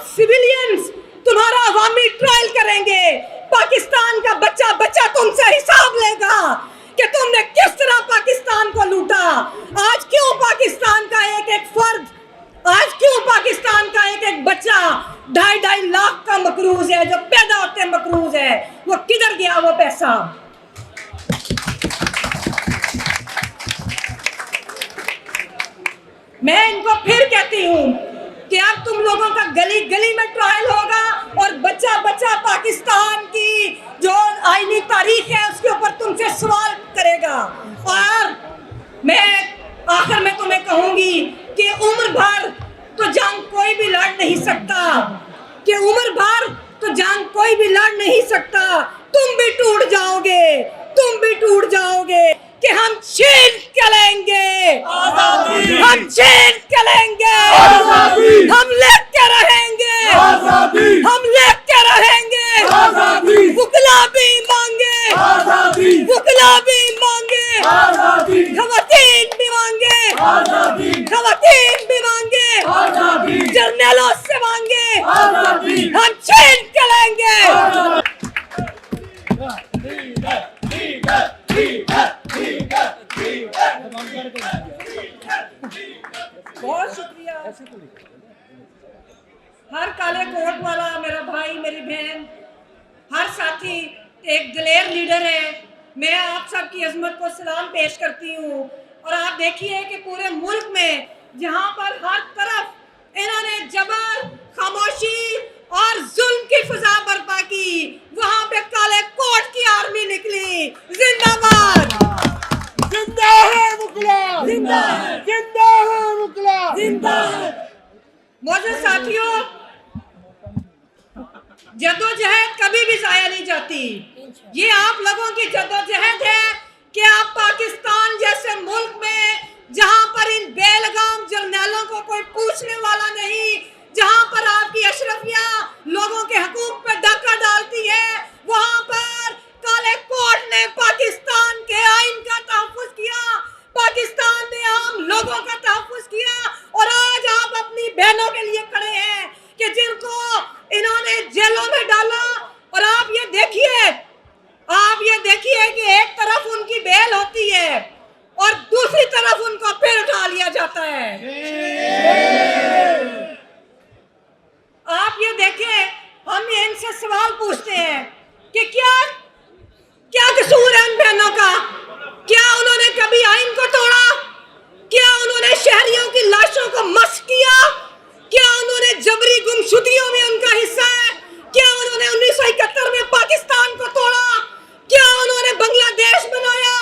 Civilians तुम्हारा अवामी trial करेंगे। पाकिस्तान का बच्चा बच्चा तुमसे हिसाब लेगा कि तुमने किस तरह पाकिस्तान को लूटा। आज क्यों पाकिस्तान का एक एक फर्द, आज क्यों पाकिस्तान का एक एक बच्चा 2.5 लाख का मकरूज है, जो पैदा होते मकरूज है, वो किधर गया वो पैसा? मैं इनको फिर कहती हूँ कि अब तुम लोगों का गली गली में ट्रायल होगा और बच्चा बच्चा पाकिस्तान की जो आईनी तारीख है उसके ऊपर तुमसे सवाल करेगा। और मैं आखिर में तुम्हें कहूंगी कि उम्र भर तो जंग कोई भी लड़ नहीं सकता, कि उम्र भर तो जंग कोई भी लड़ नहीं सकता। तुम भी टूट जाओगे, तुम भी टूट जाओगे कि हम छीन के लेंगे, हम छीन के लेंगे, हम लेके रहेंगे, हम लेके रहेंगे। वुकला भी मांगे, वुकला भी मांगे, खवातीन भी मांगे, खवातीन भी मांगे, जर्नलों से मांगे, हम छीन के लेंगे। बहुत शुक्रिया। हर काले कोट वाला मेरा भाई, मेरी बहन, हर साथी एक दिलेर लीडर है। मैं आप सबकी अजमत को सलाम पेश करती हूँ। और आप देखिए कि पूरे मुल्क में जहाँ पर हर तरफ इन्होंने जबर, खामोशी और जुल्म की फिजा बर्पा की, वहाँ पे काले कोट की आर्मी निकली। जिंदाबाद, जिंदा है मुगला, जिंदा है, जिंदा है मुगला, जिंदा है। मौजूद साथियों, जद्दोजहद कभी भी जाया नहीं जाती। ये आप लोगों की जद्दोजहद है कि आप पाकिस्तान जैसे मुल्क में, जहां पर इन बेलगाम जर्नलों को कोई पूछने वाला नहीं, जहां पर आपकी अशरफिया लोगों के हकूक पर डाका डालती है, वहां पर काले कोट ने पाकिस्तान के आइन का तहफ्फुज़ किया, पाकिस्तान ने आम लोगों का तहफ्फुज़ किया। और आज आप अपनी बहनों के लिए खड़े हैं कि जिनको इन्होंने जेलों में डाला। और आप ये देखिए, आप ये देखिए कि एक तरफ उनकी बेल होती है और दूसरी तरफ उनको फिर उठा लिया जाता है। आप ये देखिए, हम इनसे सवाल पूछते हैं कि क्या कसूर है उन बहनों का? क्या उन्होंने कभी आइन को तोड़ा? क्या उन्होंने शहरियों की लाशों को मस्क किया? क्या उन्होंने जबरी गुमशुदगियों में उनका हिस्सा है? क्या उन्होंने 1971 में पाकिस्तान को तोड़ा? क्या उन्होंने बांग्लादेश बनाया?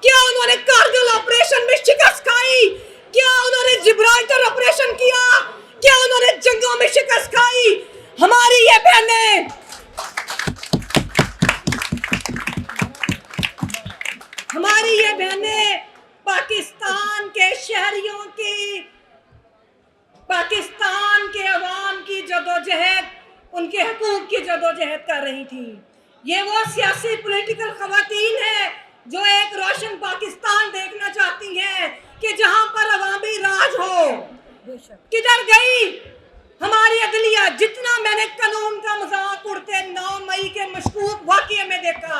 क्या उन्होंने कारगिल ऑपरेशन में शिकस्त खाई? क्या उन्होंने जिब्राल्टर ऑपरेशन किया? क्या उन्होंने जंगों में शिकस्त खाई? हमारी ये बहनें, हमारी ये बहनें पाकिस्तान के शहरियों की, पाकिस्तान के अवाम की जदोजहद, उनके हकूक की जदोजहद कर रही थी। ये वो सियासी पॉलिटिकल खवातीन है जो एक रोशन पाकिस्तान देखना चाहती हैं कि जहां पर अवामी राज हो। किधर गई हमारी अदलिया? जितना मैंने कानून का मजाक उड़ते 9 मई के मशकूक वाक़ये में देखा,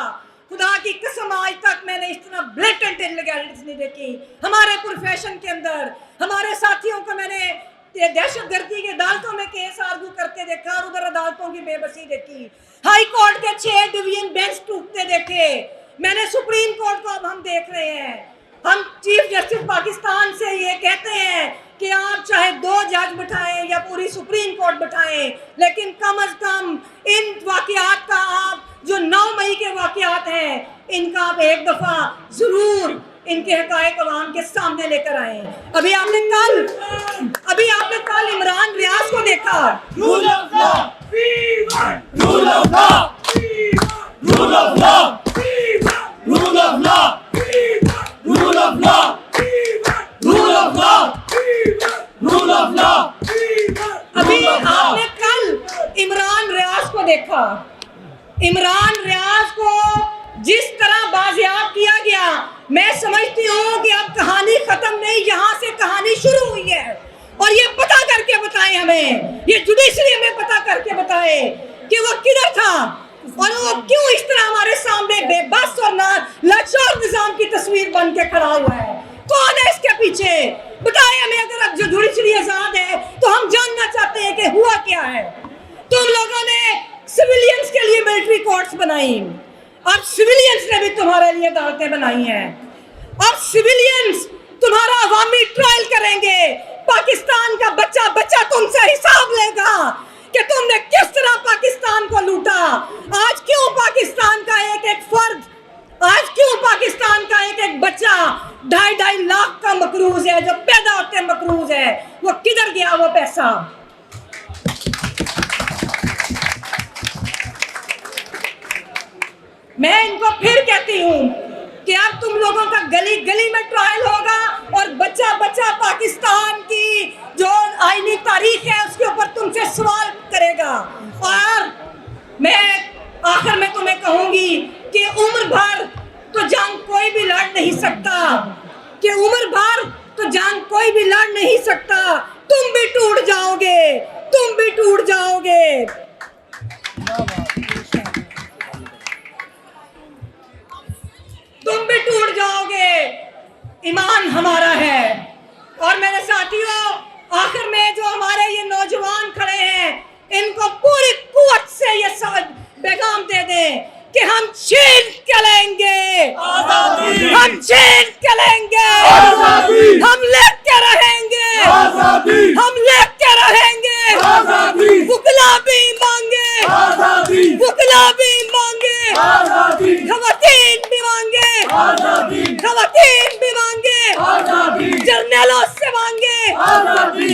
खुदा की कसम आज तक मैंने इस तरह ब्लेटेंट इल्लीगैलिटीज नहीं देखी। हमारे प्रोफेशन के अंदर हमारे साथियों को मैंने दहशतगर्दी के अदालतों में केस आर्गू करते देखा और उधर अदालतों की बेबसी देखी। हाई कोर्ट के 6 डिवीजन बेंच टूटते देखे। मैंने सुप्रीम कोर्ट को अब हम देख रहे हैं। हम चीफ जस्टिस पाकिस्तान से ये कहते हैं कि आप चाहे 2 जज बिठाएं या पूरी सुप्रीम कोर्ट बिठाएं, लेकिन कम अज कम इन वाकयात का आप जो 9 मई के वाकयात हैं, इनका आप एक दफा जरूर इनके हकायक अवाम के सामने लेकर आए। अभी आपने कल इमरान रियाज को देखा। Rule of law, rule of law, rule of law, rule of law, rule of law, rule of law, rule of law. अभी आपने कल इमरान रियाज को देखा। इमरान रियाज को जिस तरह बाजियाब किया गया, मैं समझती हूँ कि अब कहानी खत्म नहीं, यहाँ से कहानी शुरू हुई है। और ये पता करके बताएं हमें, ये जुडिशरी हमें पता जाए कि वो किधर था और वो क्यों इस तरह हमारे सामने बेबस और लाचार निजाम की तस्वीर बन के खड़ा हुआ है। कौन है इसके पीछे? बताए हमें। अगर अब जो जुडिशरी आजाद है तो हम जानना चाहते हैं कि हुआ क्या है। तुम लोगों ने सिविलियंस के लिए मिलिट्री कोर्ट्स बनाई, अब सिविलियंस ने भी तुम्हारे लिए अदालतें बनाई हैं। अब सिविलियंस तुम्हारा अवामी ट्रायल करेंगे। पाकिस्तान का बच्चा बच्चा तुमसे हिसाब लेगा कि तुमने किस तरह पाकिस्तान को लूटा। आज क्यों पाकिस्तान का एक एक फर्द, आज क्यों पाकिस्तान का एक एक बच्चा 2.5 लाख का मकरूज है, जो पैदा होते मकरूज है, वो किधर गया वो पैसा? मैं इनको फिर कहती हूँ कि अब तुम लोगों का गली गली में ट्रायल होगा और बच्चा बच्चा पाकिस्तान की जो आईनी तारीख है उसके ऊपर तुमसे सवाल करेगा। और मैं आखिर में तुम्हें कहूंगी कि उम्र भर तो जंग कोई भी लड़ नहीं सकता, कि उम्र भर तो जंग कोई भी लड़ नहीं सकता। तुम भी टूट जाओगे, तुम भी टूट जाओगे। तुम भी टूट जाओगे। ईमान हमारा है। और मेरे साथियों, आखिर में जो हमारे ये नौजवान खड़े हैं, इनको पूरी कुव्वत से ये पैगाम दे दें कि हम छीन के लेंगे, हम छीन के लेंगे, हम लेके रहेंगे, हम लेके रहेंगे। बुकला भी मांगे, बुकला भी मांगे, खवातीन भी मांगे, खवातीन भी मांगे, जर्नलों से मांगे,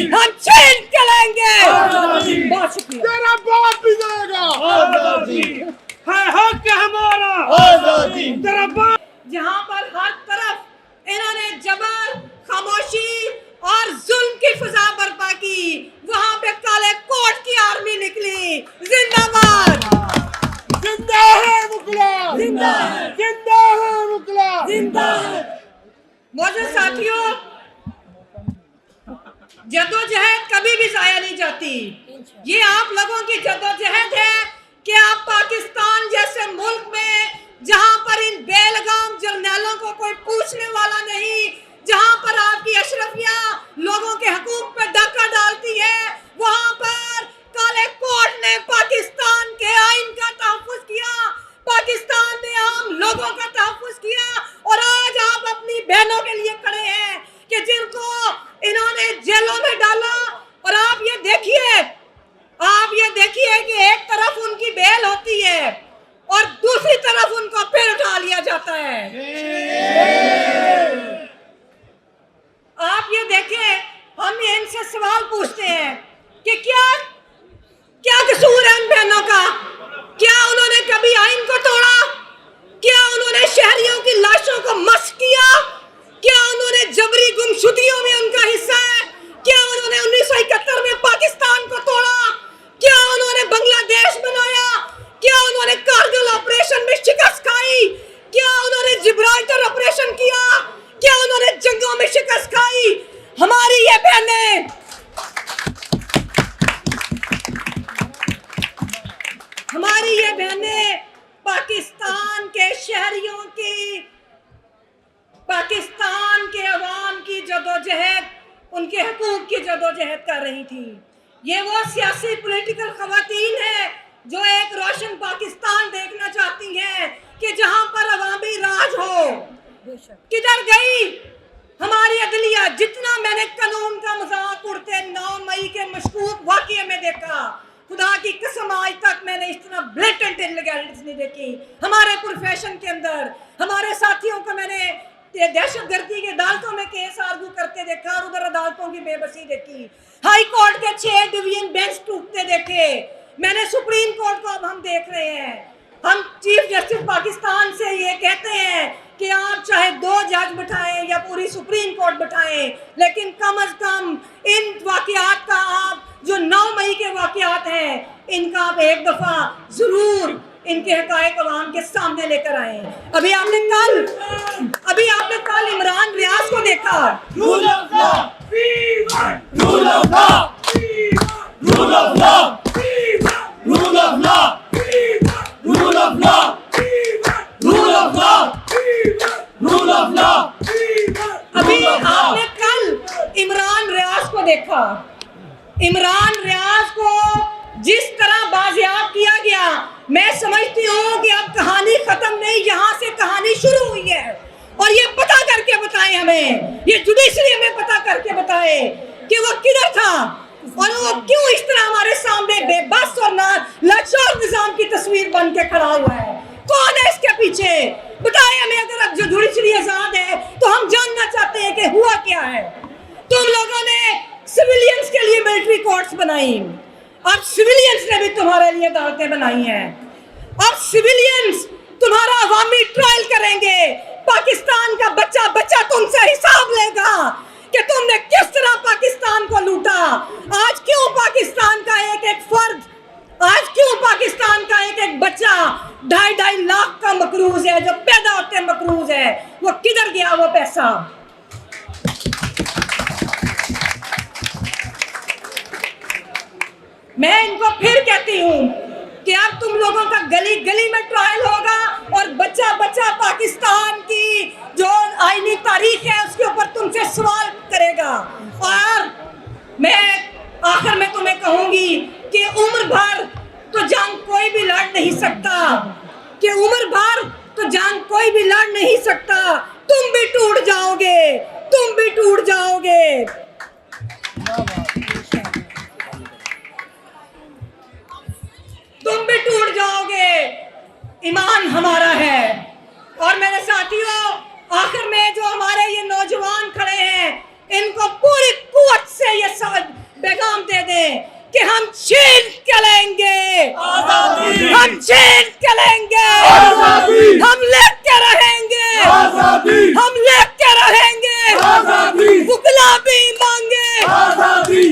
हम छीन के लेंगे। बहुत शुक्रिया। तेरा बाप भी जाएगा। है हक हमारा आजादी। तेरा बाप। जहाँ पर हर तरफ इन्होंने जबर, खामोशी और जुल्म की फिजा बर्पा की, वहाँ पे काले कोट की आर्मी निकली। जिंदाबाद, जिंदा है मुकला, जिंदा है, जिंदा है मुकला, जिंदा है। मौजूद साथियों, जद्दोजहद कभी भी जाया नहीं जाती। ये आप लोगों की जद्दोजहद है कि आप पाकिस्तान जैसे मुल्क में, जहां पर इन बेलगाम जर्नैलों को कोई पूछने वाला नहीं, जहां पर आपकी अशरफिया लोगों के हकूक पे डाका डालती है, वहां पर काले कोट ने पाकिस्तान के आइन का तहफ्फुज़ किया, पाकिस्तान ने आम लोगों का तहफ्फुज़ किया। और आज आप अपनी बहनों के लिए खड़े हैं कि जिनको इन्होंने जेलों में डाला। और आप ये देखिए, आप ये देखिए कि एक तरफ उनकी बेल होती है और दूसरी तरफ उनको फिर उठा लिया जाता है। आप ये देखें, हम इनसे सवाल पूछते हैं कि क्या क्या कसूर है इन बहनों का? क्या उन्होंने कभी आइन को तोड़ा? क्या उन्होंने शहरियों की लाशों को मस्क किया? क्या उन्होंने जबरी गुमशुदगियों में उनका हिस्सा है? क्या उन्होंने 1971 में पाकिस्तान को तोड़ा? क्या उन्होंने बांग्लादेश बनाया? क्या उन्होंने कारगिल ऑपरेशन में शिकस्त खाई? क्या उन्होंने जिब्राल्टर ऑपरेशन किया? क्या उन्होंने जंगों में शिकस्त खाई? हमारी ये बहनें, हमारी ये बहनें पाकिस्तान के शहरियों की, पाकिस्तान के अवाम की जदोजहद, उनके हकूक की जदोजहद कर रही थी। ये वो सियासी पॉलिटिकल खवातीन है जो एक रोशन पाकिस्तान देखना चाहती हैं कि जहां पर अवामी राज हो। किधर गई हमारी अदलिया? जितना मैंने कानून का मजाक उड़ते 9 मई के मशकूक वाक़ये में देखा, खुदा की कसम आज तक मैंने इस तरह ब्लेटेंट इल्लीगैलिटीज नहीं देखी। हमारे प्रोफेशन के अंदर हमारे साथियों को मैंने दहशतगर्दी के अदालतों में केस आर्गू करते देखा और उधर अदालतों की बेबसी देखी। हाई कोर्ट के 6 डिवीजन बेंच टूटते देखे। मैंने सुप्रीम कोर्ट को अब हम देख रहे हैं। हम चीफ जस्टिस पाकिस्तान से ये कहते हैं कि आप चाहे 2 जज बिठाएं या पूरी सुप्रीम कोर्ट बिठाएं, लेकिन कम अज कम इन वाक़यात का आप जो 9 मई के वाक़यात हैं, इनका आप एक दफ़ा ज़रूर इनके हक़ाइक़ अवाम के सामने लेकर आए। अभी आपने कल इमरान रियाज को देखा। Rule of law, we want. Rule of law, we want. Rule of law, we want. Rule जाए कि वो किधर था और वो क्यों इस तरह हमारे सामने बेबस और लाचार निजाम की तस्वीर बन के खड़ा हुआ है। कौन है इसके पीछे? बताइए हमें। अगर जो जुडिशरी आजाद है तो हम जानना चाहते हैं कि हुआ क्या है। तुम लोगों ने सिविलियंस के लिए मिलिट्री कोर्ट्स बनाई, अब सिविलियंस ने भी तुम्हारे लिए अदालतें बनाई हैं। अब सिविलियंस तुम्हारा अवामी ट्रायल करेंगे। पाकिस्तान का बच्चा बच्चा तुमसे हिसाब लेगा कि तुमने किस तरह पाकिस्तान को लूटा। आज क्यों पाकिस्तान का एक एक फर्द, आज क्यों पाकिस्तान का एक एक बच्चा 2.5 लाख का मकरूज है, जो पैदा होते मकरूज है, वो किधर गया वो पैसा? मैं इनको फिर कहती हूँ कि अब तुम लोगों का गली गली में ट्रायल होगा और बच्चा बच्चा पाकिस्तान की जो आईनी तारीख है उसके ऊपर तुमसे सवाल करेगा। और मैं आखिर में तुम्हें कहूंगी कि उम्र भर तो जंग कोई भी लड़ नहीं सकता, कि उम्र भर तो जंग कोई भी लड़ नहीं सकता। तुम भी टूट जाओगे, तुम भी टूट जाओगे। तुम भी टूट जाओगे। ईमान हमारा है। और मेरे साथियों, आखिर में जो हमारे ये नौजवान खड़े हैं, इनको पूरी कुव्वत से ये पैगाम दे दें कि हम छीन के लेंगे, हम छीन के लेंगे, हम लेके रहेंगे, हम लेके रहेंगे। गुलाबी मांगे,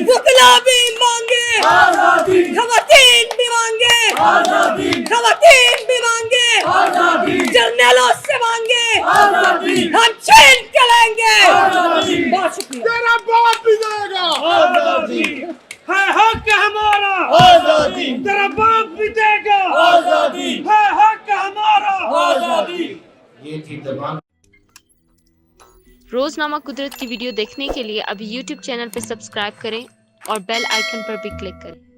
गुलाबी मांगे, खवातीन भी मांगे, खवातीन भी मांगे, जर्नलों से मांगे, हम छीन के लेंगे। बहुत शुक्रिया। तेरा बाप भी देगा है हक हमारा आजादी, तेरा बाप भी देगा आजादी, है हक हमारा आजादी। ये थी दबांग। रोजनामा कुदरत की वीडियो देखने के लिए अभी YouTube चैनल पर सब्सक्राइब करें और बेल आइकन पर भी क्लिक करें।